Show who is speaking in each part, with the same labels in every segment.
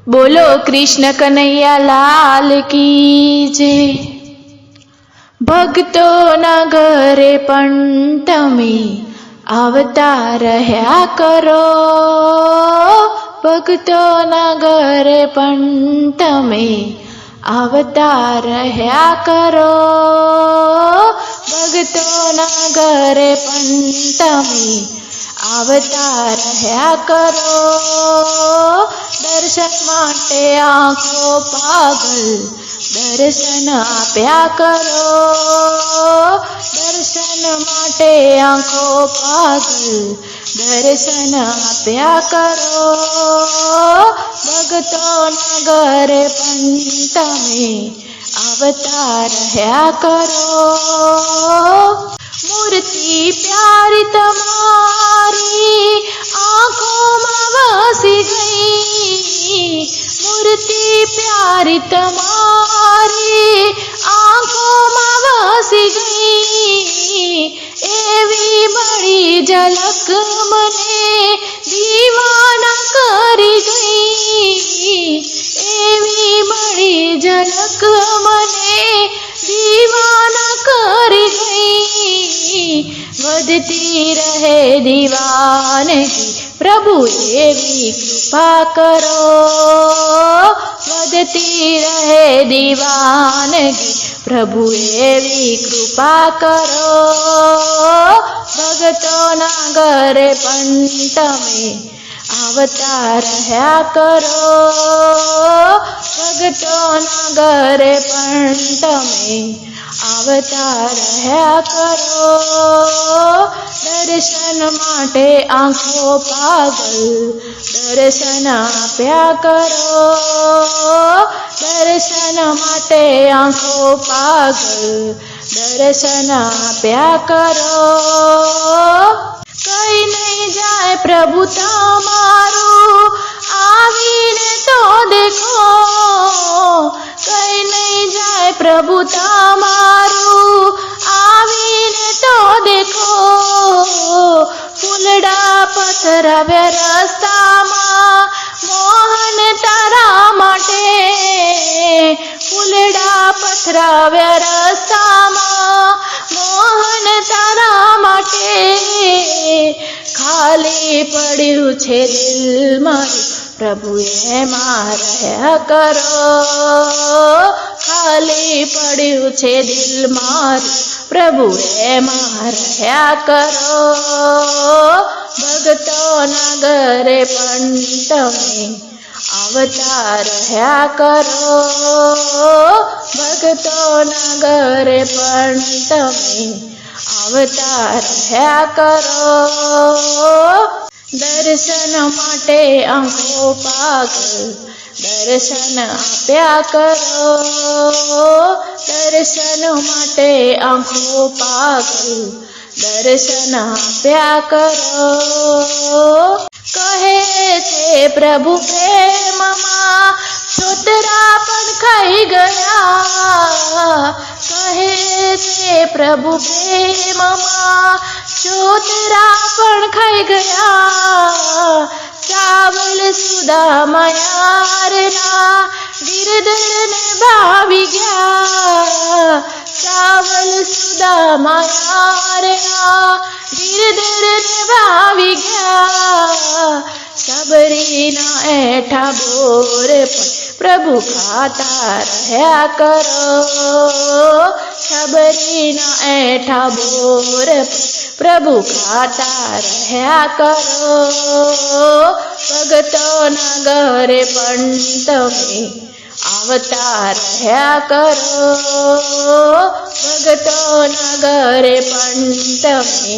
Speaker 1: बोलो कृष्ण कन्हैया लाल की जय। भक्तों घरे पण तमे आवता रह्या करो, भक्तों घरे पण तमे आवता रह्या करो, भक्तों घरे पण तमे आवता रह्या करो। दर्शन माटे आँखों पागल दर्शन आप्या करो, दर्शन माटे आँखों पागल दर्शन आप्या करो। भक्तों घरे पण तमे आवता रह्या करो। मूर्ति प्यारी तमारी आँखों में वसी गई, मूर्ति प्यारी तमारी आँखों में वसी गई। एवी बड़ी झलक मने दीवाना करी गई, एवी बड़ी झलक मने दीवाना करी गई। वधती रहे दीवानगी प्रभु एवी कृपा करो, वधती रहे दीवानगी प्रभु एवी कृपा करो। भक्तों घरे पण तमे आवता रह्या करो, भक्तों घरे पण तमे आवता रह्या करो। दर्शन माटे आँखों पागल दर्शन आप्या करो, दर्शन माटे आँखों पागल दर्शन आप्या करो। कई नहीं जाए प्रभु तमारू आवीने तो देखो, कई नहीं जाए प्रभु तमारू आवीने तो देखो। फूलड़ा पथराव्या रस्ता मां मोहन तारा माटे, फूलड़ा पथराव्या रस्ता मां मोहन तारा माटे। खाली पड्યું છે દિલ મારું પ્રભુ એમાં રહ્યા કરો, ખાલી પડ્યું છે દિલ મારું પ્રભુ એમાં રહ્યા કરો। ભક્તોના ઘરે પણ તમે આવતા રહ્યા કરો, ભક્તોના ઘરે પણ તમે आवता रह्या करो। दर्शन माटे आँखों पागल दर्शन आप्या करो, दर्शन माटे आँखों पागल दर्शन आप्या करो। कहे छे प्रभु प्रेम मां छोतरा पण खाई गया, कहे छे प्रभु प्रेम मां छोतरा पण खाई गया। चावल सुदामा यारना गिरधर ने भावी गया, चावल सुदामा यारना गिरधर ने भावी गया। सबरीना ऐठा बोर पण प्रभु खाता रह्या करो, सबरीना ऐठा बोर प्रभु खाता रह्या करो। भक्तों घरे पण तमे आवता रह्या करो, भक्तों घरे पण तमे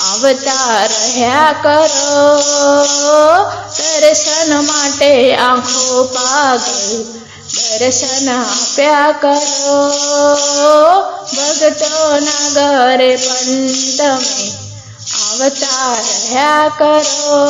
Speaker 1: आवता रह्या करो। दर्शन माटे आँखों पागल दर्शन आप्या करो, भक्तों घरे पण तमे आवता रह्या करो।